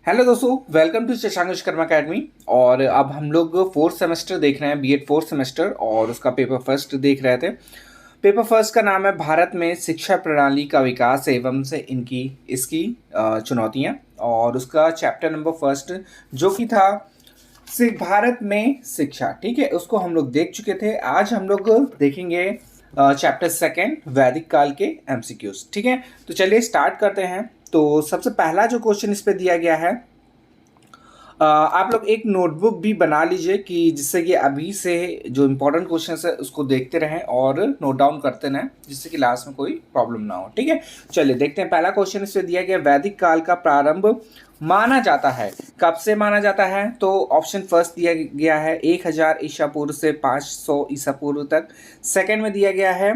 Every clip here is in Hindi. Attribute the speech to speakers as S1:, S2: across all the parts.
S1: हेलो दोस्तों, welcome to Shashank Vishwakarma academy. और अब हम लोग फोर्थ सेमेस्टर देख रहे हैं, बीएड फोर्थ सेमेस्टर, और उसका पेपर फर्स्ट देख रहे थे। पेपर फर्स्ट का नाम है भारत में शिक्षा प्रणाली का विकास एवं से इनकी इसकी चुनौतियां, और उसका चैप्टर नंबर फर्स्ट जो कि था भारत में शिक्षा। ठीक है, उसको हम लोग देख चुके थे। आज हम लोग देखेंगे चैप्टर सेकेंड वैदिक काल के एमसीक्यूज। ठीक है, तो चलिए स्टार्ट करते हैं। तो सबसे पहला जो क्वेश्चन इस पे दिया गया है, आप लोग एक नोटबुक भी बना लीजिए कि जिससे कि अभी से जो इम्पोर्टेंट क्वेश्चन है उसको देखते रहें और नोट डाउन करते रहें, जिससे कि लास्ट में कोई प्रॉब्लम ना हो। ठीक है, चलिए देखते हैं। पहला क्वेश्चन इससे दिया गया, वैदिक काल का प्रारंभ माना जाता है, कब से माना जाता है? तो ऑप्शन फर्स्ट दिया गया है 1000 ईसा पूर्व से 500 ईसा पूर्व तक। सेकंड में दिया गया है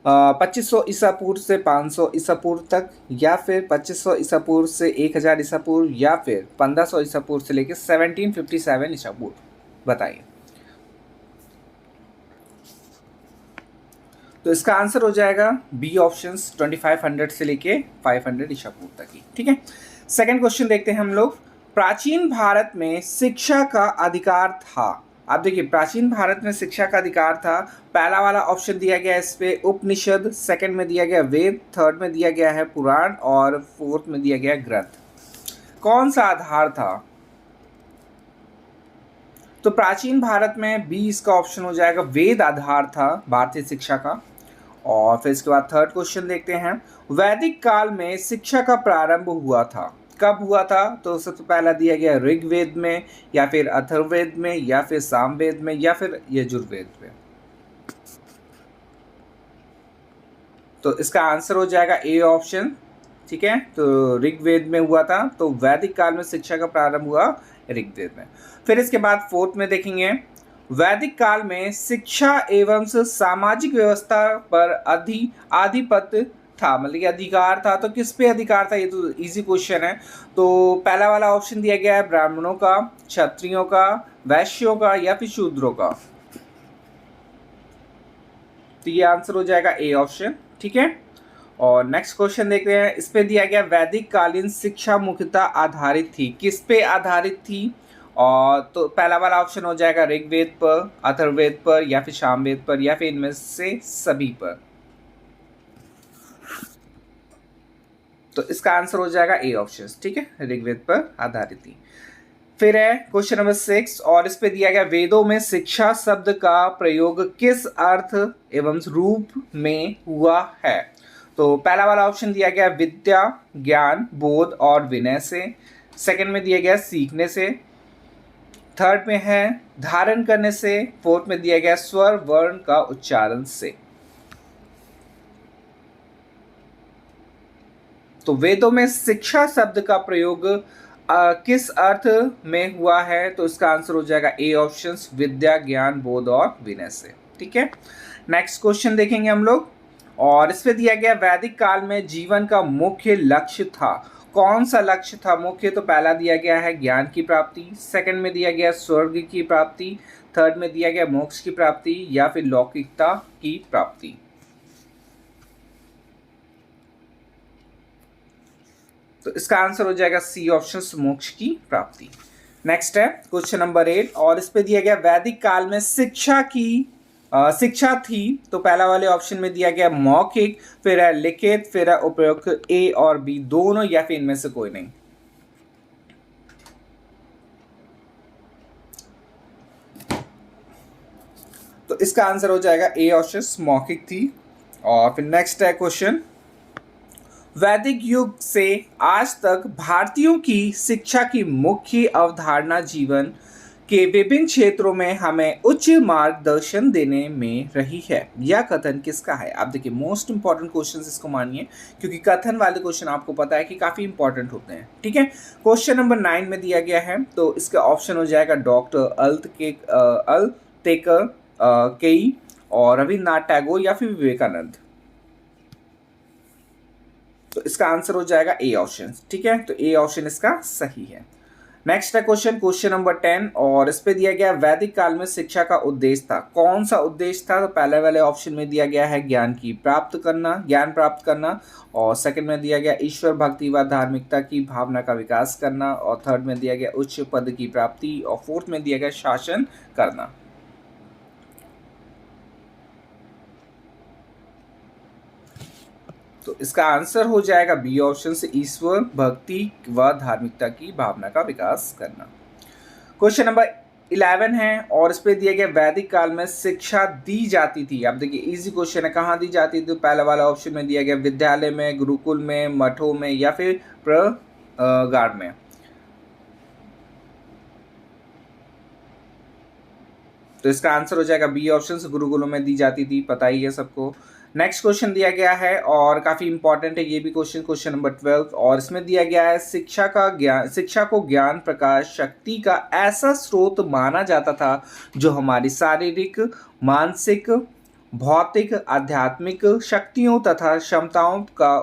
S1: 2500 ईसा पूर्व से 500 ईसा पूर्व तक, या फिर 2500 ईसा पूर्व से 1000 ईसा पूर्व, या फिर 1500 ईसा पूर्व से लेकर 1757 ईसा पूर्व। बताइए। तो इसका आंसर हो जाएगा बी ऑप्शन, 2500 से लेके 500 ईसा पूर्व तक ही। ठीक है, सेकंड क्वेश्चन देखते हैं हम लोग। प्राचीन भारत में शिक्षा का अधिकार था। आप देखिए, प्राचीन भारत में शिक्षा का अधिकार था। पहला वाला ऑप्शन दिया गया इस पे उपनिषद, सेकंड में दिया गया वेद, थर्ड में दिया गया है पुराण, और फोर्थ में दिया गया ग्रंथ। कौन सा आधार था? तो प्राचीन भारत में बी इसका ऑप्शन हो जाएगा, वेद आधार था भारतीय शिक्षा का। और फिर इसके बाद थर्ड क्वेश्चन देखते हैं। वैदिक काल में शिक्षा का प्रारंभ हुआ था, कब हुआ था? तो सबसे पहला दिया गया ऋग्वेद में, या फिर अथर्ववेद में, या फिर सामवेद में, या फिर यजुर्वेद में। तो इसका आंसर हो जाएगा ए ऑप्शन। ठीक है, तो ऋग्वेद में हुआ था। तो वैदिक काल में शिक्षा का प्रारंभ हुआ ऋग्वेद में। फिर इसके बाद फोर्थ में देखेंगे, वैदिक काल में शिक्षा एवं सामाजिक व्यवस्था पर आधिपत्य था, मतलब कि अधिकार था। तो किस पे अधिकार था? ये तो इजी क्वेश्चन है। तो पहला वाला ऑप्शन दिया गया है ब्राह्मणों का, क्षत्रियों का, वैश्यों का, या फिर शूद्रों का। तो ये आंसर हो जाएगा ए ऑप्शन। ठीक है, और नेक्स्ट क्वेश्चन देखते हैं। इस पे दिया गया वैदिक कालीन शिक्षा मुख्यतः आधारित थी, किस पे आधारित थी? और तो पहला वाला ऑप्शन हो जाएगा ऋग्वेद पर, अथर्ववेद पर, या फिर सामवेद पर, या फिर इनमें से सभी पर। तो इसका आंसर हो जाएगा ए ऑप्शन। ठीक है, ऋग्वेद पर आधारित थी। फिर है क्वेश्चन नंबर 6, और इस पे दिया गया वेदों में शिक्षा शब्द का प्रयोग किस अर्थ एवं रूप में हुआ है? तो पहला वाला ऑप्शन दिया गया विद्या, ज्ञान, बोध और विनय से। सेकंड में दिया गया सीखने से। थर्ड में है धारण करने से। फोर्थ में दिया गया स्वर वर्ण का उच्चारण से। तो वेदों में शिक्षा शब्द का प्रयोग किस अर्थ में हुआ है? तो इसका आंसर हो जाएगा ए ऑप्शन, विद्या, ज्ञान, बोध और विनय से। ठीक है, नेक्स्ट क्वेश्चन देखेंगे हम लोग। और इस पे दिया गया वैदिक काल में जीवन का मुख्य लक्ष्य था, कौन सा लक्ष्य था मुख्य? तो पहला दिया गया है ज्ञान की प्राप्ति, सेकंड में दिया गया स्वर्ग की प्राप्ति, थर्ड में दिया गया मोक्ष की प्राप्ति, या फिर लौकिकता की प्राप्ति। तो इसका आंसर हो जाएगा सी ऑप्शन, मोक्ष की प्राप्ति। नेक्स्ट है क्वेश्चन नंबर 8, और इस पे दिया गया वैदिक काल में शिक्षा थी। तो पहला वाले ऑप्शन में दिया गया मौखिक, फिर है लिखित, फिर है उपयुक्त, ए और बी दोनों, या फिर इनमें से कोई नहीं। तो इसका आंसर हो जाएगा ए ऑप्शन, मौखिक थी। और फिर नेक्स्ट है क्वेश्चन, वैदिक युग से आज तक भारतीयों की शिक्षा की मुख्य अवधारणा जीवन के विभिन्न क्षेत्रों में हमें उच्च मार्गदर्शन देने में रही है। यह कथन किसका है? आप देखिए, मोस्ट इंपॉर्टेंट क्वेश्चन इसको मानिए, क्योंकि कथन वाले क्वेश्चन आपको पता है कि काफी इंपॉर्टेंट होते हैं। ठीक है, क्वेश्चन नंबर 9 में दिया गया है। तो इसका ऑप्शन हो जाएगा डॉक्टर अल्तेकर केई, और रविन्द्रनाथ टैगोर, या फिर विवेकानंद। तो इसका आंसर हो जाएगा ए ऑप्शन। ठीक है, तो ए ऑप्शन इसका सही है। नेक्स्ट है क्वेश्चन नंबर 10 और इस पे दिया गया वैदिक काल में शिक्षा का उद्देश्य था। कौन सा उद्देश्य था? तो पहले वाले ऑप्शन में दिया गया है ज्ञान प्राप्त करना, और सेकंड में दिया गया ईश्वर भक्ति व धार्मिकता की भावना का विकास करना, और थर्ड में दिया गया उच्च पद की प्राप्ति, और फोर्थ में दिया गया शासन करना। तो इसका आंसर हो जाएगा बी ऑप्शन से, ईश्वर भक्ति व धार्मिकता की भावना का विकास करना। क्वेश्चन नंबर 11 है और इस पे दिया गया वैदिक काल में शिक्षा दी जाती थी। आप देखिए इजी क्वेश्चन है, कहाँ दी जाती थी? तो पहला वाला ऑप्शन में दिया गया विद्यालय में, गुरुकुल में, मठों में या फिर प्रगाढ़ में। तो इसका आंसर हो जाएगा बी ऑप्शन से, गुरुकुलों में दी जाती थी, पता ही है सबको। नेक्स्ट क्वेश्चन दिया गया है और काफी इंपॉर्टेंट है ये भी क्वेश्चन नंबर 12 और इसमें दिया गया है शिक्षा को ज्ञान प्रकाश शक्ति का ऐसा स्रोत माना जाता था जो हमारी शारीरिक, मानसिक, भौतिक, आध्यात्मिक शक्तियों तथा क्षमताओं का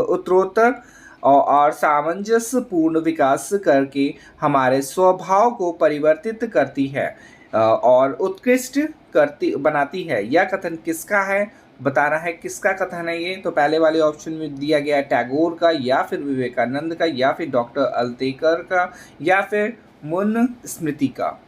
S1: उत्तरोत्तर और सामंजस्यपूर्ण विकास करके हमारे स्वभाव को परिवर्तित करती है और उत्कृष्ट बनाती है। यह कथन किसका है? बताना है किसका कथन है ये। तो पहले वाले ऑप्शन में दिया गया है टैगोर का, या फिर विवेकानंद का, या फिर डॉक्टर अल्तेकर का, या फिर मुन स्मृति का।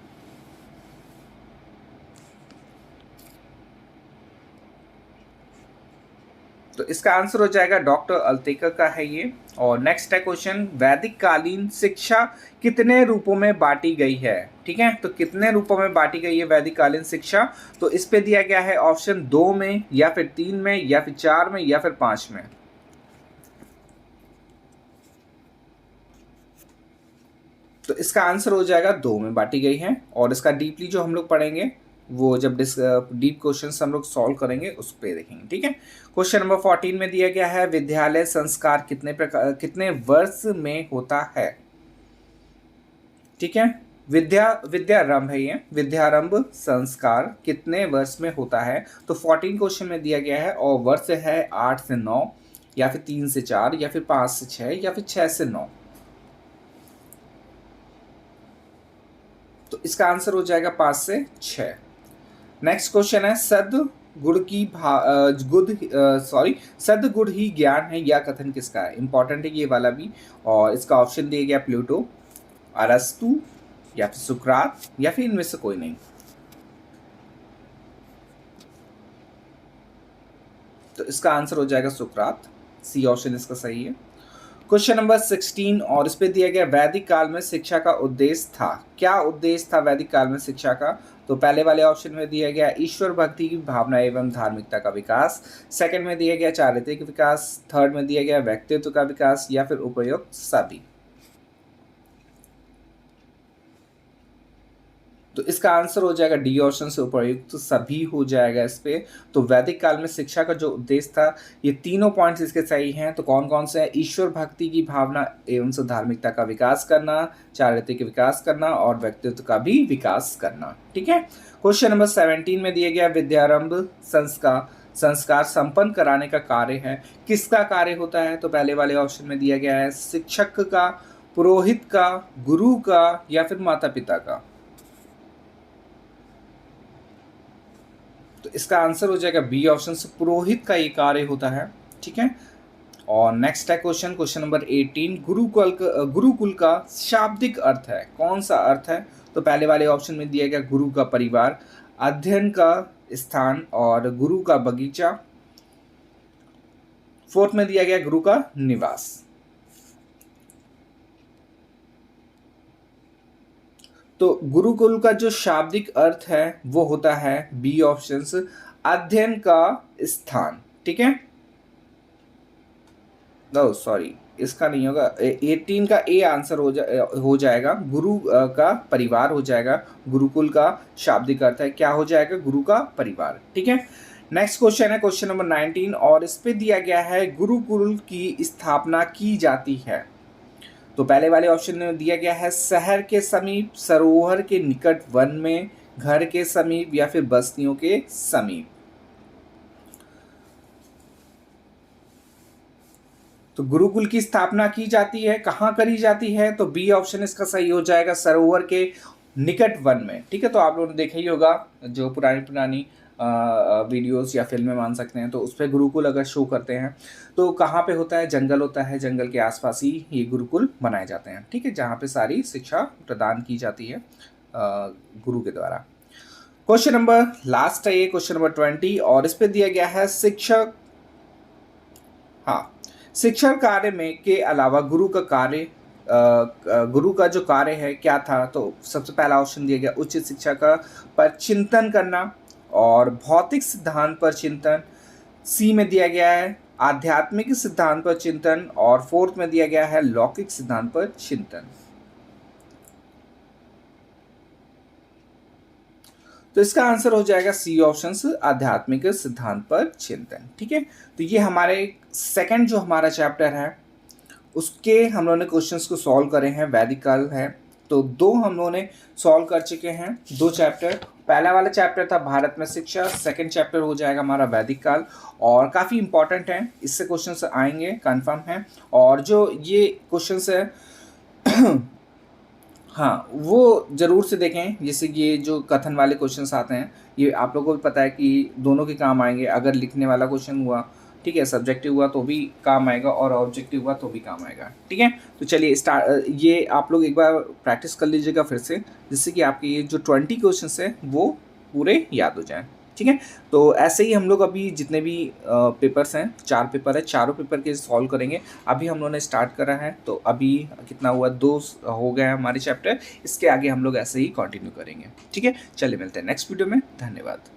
S1: तो इसका आंसर हो जाएगा डॉक्टर अल्तेकर का है ये। और नेक्स्ट है क्वेश्चन, वैदिक कालीन शिक्षा कितने रूपों में बांटी गई है? ठीक है, तो कितने रूपों में बांटी गई है वैदिक कालीन शिक्षा? तो इस पे दिया गया है ऑप्शन 2 में, या फिर 3 में, या फिर 4 में, या फिर 5 में। तो इसका आंसर हो जाएगा 2 में बांटी गई है। और इसका डीपली जो हम लोग पढ़ेंगे वो जब डीप क्वेश्चन हम लोग सॉल्व करेंगे उस पर देखेंगे। ठीक है, क्वेश्चन नंबर 14 में दिया गया है विद्यालय संस्कार कितने वर्ष में होता है? ठीक है, विद्यारंभ है ये, विद्यारंभ संस्कार कितने वर्ष में होता है? तो 14 क्वेश्चन में दिया गया है और वर्ष है 8 से 9, या फिर 3 से 4, या फिर 5 से 6, या फिर 6 से 9। तो इसका आंसर हो जाएगा 5 से 6। नेक्स्ट क्वेश्चन है सदगुण ही ज्ञान है, यह कथन किसका है? इंपॉर्टेंट है ये वाला भी। और इसका ऑप्शन दिया गया प्लूटो, अरस्तु, या फिर सुकरात, या फिर इनमें से कोई नहीं। तो इसका आंसर हो जाएगा सुकरात, सी ऑप्शन इसका सही है। क्वेश्चन नंबर 16 और इस पे दिया गया वैदिक काल में शिक्षा का उद्देश्य था। क्या उद्देश्य था वैदिक काल में शिक्षा का? तो पहले वाले ऑप्शन में दिया गया ईश्वर भक्ति की भावना एवं धार्मिकता का विकास, सेकंड में दिया गया चारित्रिक विकास, थर्ड में दिया गया व्यक्तित्व का विकास, या फिर उपयुक्त सभी। तो इसका आंसर हो जाएगा डी ऑप्शन से, उपयुक्त सभी हो जाएगा इस पे। तो वैदिक काल में शिक्षा का जो उद्देश्य था, ये तीनों पॉइंट्स इसके सही हैं। तो कौन कौन से हैं? ईश्वर भक्ति की भावना एवं से धार्मिकता का विकास करना, चारित्रिक विकास करना, और व्यक्तित्व का भी विकास करना। ठीक है, क्वेश्चन नंबर 17 में दिया गया विद्यारंभ संस्कार संपन्न कराने का कार्य है, किसका कार्य होता है? तो पहले वाले ऑप्शन में दिया गया है शिक्षक का, पुरोहित का, गुरु का, या फिर माता पिता का। तो इसका आंसर हो जाएगा बी ऑप्शन से, पुरोहित का ये कार्य होता है। ठीक है, और नेक्स्ट है क्वेश्चन नंबर 18, गुरुकुल का शाब्दिक अर्थ है, कौन सा अर्थ है? तो पहले वाले ऑप्शन में दिया गया गुरु का परिवार, अध्ययन का स्थान, और गुरु का बगीचा, फोर्थ में दिया गया गुरु का निवास। तो गुरुकुल का जो शाब्दिक अर्थ है वो होता है बी ऑप्शन, अध्ययन का स्थान। ठीक है, नो सॉरी, इसका नहीं होगा, 18 का ए आंसर हो जाएगा, गुरु का परिवार हो जाएगा। गुरुकुल का शाब्दिक अर्थ है, क्या हो जाएगा? गुरु का परिवार। ठीक है, नेक्स्ट क्वेश्चन है क्वेश्चन नंबर 19 और इस पे दिया गया है गुरुकुल की स्थापना की जाती है। तो पहले वाले ऑप्शन में दिया गया है शहर के समीप, सरोवर के निकट, वन में, घर के समीप, या फिर बस्तियों के समीप। तो गुरुकुल की स्थापना की जाती है, कहाँ करी जाती है? तो बी ऑप्शन इसका सही हो जाएगा, सरोवर के निकट वन में। ठीक है, तो आप लोगों ने देखा ही होगा जो पुरानी पुरानी वीडियोस या फिल्में मान सकते हैं, तो उस पर गुरुकुल अगर शो करते हैं तो कहाँ पे होता है? जंगल होता है, जंगल के आसपास ही ये गुरुकुल बनाए जाते हैं। ठीक है, जहाँ पे सारी शिक्षा प्रदान की जाती है गुरु के द्वारा। क्वेश्चन नंबर लास्ट है ये, क्वेश्चन नंबर 20, और इस पे दिया गया है शिक्षक, हाँ, शिक्षण कार्य में के अलावा गुरु का कार्य, गुरु का जो कार्य है क्या था? तो सबसे पहला ऑप्शन दिया गया उचित शिक्षा का पर चिंतन करना और भौतिक सिद्धांत पर चिंतन। सी में दिया गया है आध्यात्मिक सिद्धांत पर चिंतन, और फोर्थ में दिया गया है लौकिक सिद्धांत पर चिंतन। तो इसका आंसर हो जाएगा सी ऑप्शन, आध्यात्मिक सिद्धांत पर चिंतन। ठीक है, तो ये हमारे सेकंड जो हमारा चैप्टर है उसके हम लोगों ने क्वेश्चंस को सॉल्व करे हैं। वैदिक काल है तो दो हम लोगों ने सॉल्व कर चुके हैं, दो चैप्टर। पहला वाला चैप्टर था भारत में शिक्षा, सेकंड चैप्टर हो जाएगा हमारा वैदिक काल, और काफ़ी इंपॉर्टेंट है, इससे क्वेश्चंस आएंगे कंफर्म है। और जो ये क्वेश्चंस है हाँ, वो ज़रूर से देखें, जैसे ये जो कथन वाले क्वेश्चंस आते हैं ये आप लोगों को भी पता है कि दोनों के काम आएंगे। अगर लिखने वाला क्वेश्चन हुआ, ठीक है, सब्जेक्टिव हुआ तो भी काम आएगा और ऑब्जेक्टिव हुआ तो भी काम आएगा। ठीक है, तो चलिए ये आप लोग एक बार प्रैक्टिस कर लीजिएगा फिर से, जिससे कि आपके ये जो 20 क्वेश्चन हैं वो पूरे याद हो जाएँ। ठीक है, तो ऐसे ही हम लोग अभी जितने भी पेपर्स हैं, 4 पेपर है, चारों पेपर के सॉल्व करेंगे। अभी हम लोगों ने स्टार्ट करा है, तो अभी कितना हुआ, 2 हो गए हैं हमारे चैप्टर। इसके आगे हम लोग ऐसे ही कंटिन्यू करेंगे। ठीक है, चलिए मिलते हैं नेक्स्ट वीडियो में। धन्यवाद।